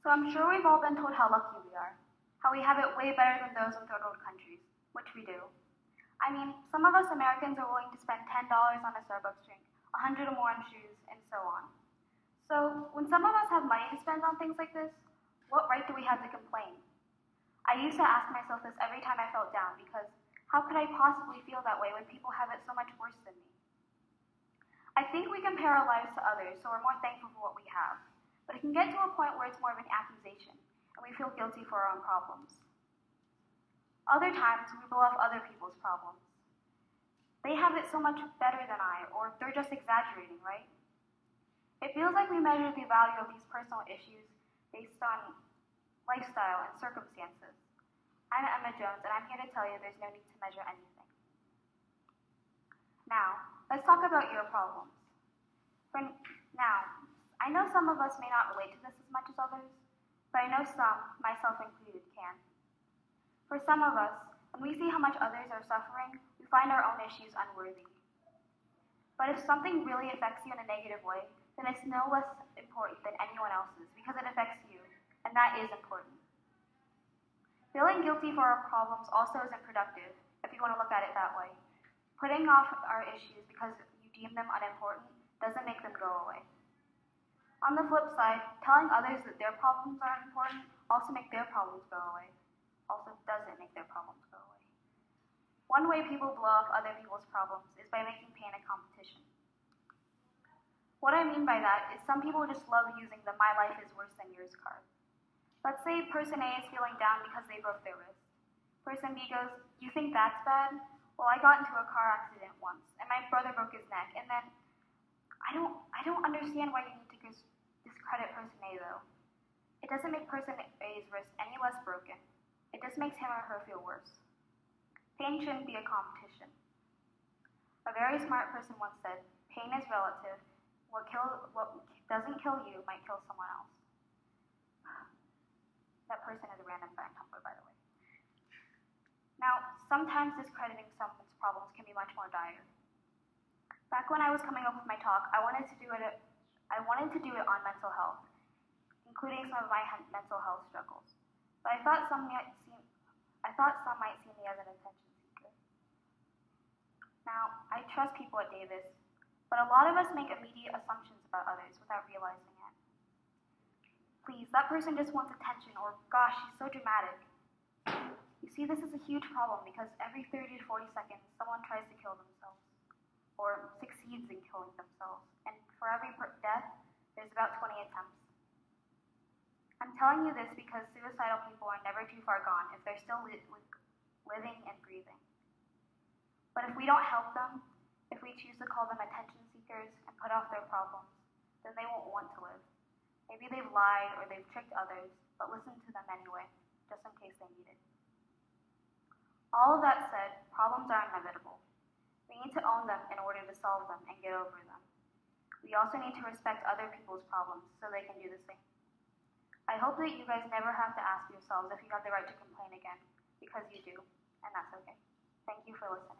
So I'm sure we've all been told how lucky we are, how we have it way better than those in third world countries, which we do. I mean, some of us Americans are willing to spend $10 on a Starbucks drink, 100 or more on shoes, and so on. So when some of us have money to spend on things like this, what right do we have to complain? I used to ask myself this every time I felt down because how could I possibly feel that way when people have it so much worse than me? I think we compare our lives to others, so we're more thankful for what we have. But it can get to a point where it's more of an accusation, and we feel guilty for our own problems. Other times, we blow off other people's problems. They have it so much better than I, or they're just exaggerating, right? It feels like we measure the value of these personal issues based on lifestyle and circumstances. I'm Emma Jones, and I'm here to tell you there's no need to measure anything. Now, let's talk about your problems. I know some of us may not relate to this as much as others, but I know some, myself included, can. For some of us, when we see how much others are suffering, we find our own issues unworthy. But if something really affects you in a negative way, then it's no less important than anyone else's because it affects you, and that is important. Feeling guilty for our problems also isn't productive, if you want to look at it that way. Putting off our issues because you deem them unimportant doesn't make them go away. On the flip side, telling others that their problems are important also doesn't make their problems go away. One way people blow off other people's problems is by making pain a competition. What I mean by that is some people just love using the "my life is worse than yours" card. Let's say person A is feeling down because they broke their wrist. Person B goes, "You think that's bad? Well, I got into a car accident once, and my brother broke his neck, and then I don't understand why you need to discredit person A though. It doesn't make person A's wrist any less broken. It just makes him or her feel worse. Pain shouldn't be a competition. A very smart person once said, pain is relative. What doesn't kill you might kill someone else. That person is a random guy on Tumblr, by the way. Now, sometimes discrediting someone's problems can be much more dire. Back when I was coming up with my talk, I wanted to do it on mental health, including some of my mental health struggles. But I thought some might see me as an attention seeker. Now, I trust people at Davis, but a lot of us make immediate assumptions about others without realizing it. Please, that person just wants attention, or gosh, she's so dramatic. You see, this is a huge problem because every 30 to 40 seconds, someone tries to kill themselves, or succeeds in killing themselves, and for every death, there's about 20 attempts. I'm telling you this because suicidal people are never too far gone if they're still living and breathing. But if we don't help them, if we choose to call them attention seekers and put off their problems, then they won't want to live. Maybe they've lied or they've tricked others, but listen to them anyway, just in case they need it. All of that said, problems are inevitable. We need to own them in order to solve them and get over them. We also need to respect other people's problems so they can do the same. I hope that you guys never have to ask yourselves if you have the right to complain again, because you do, and that's okay. Thank you for listening.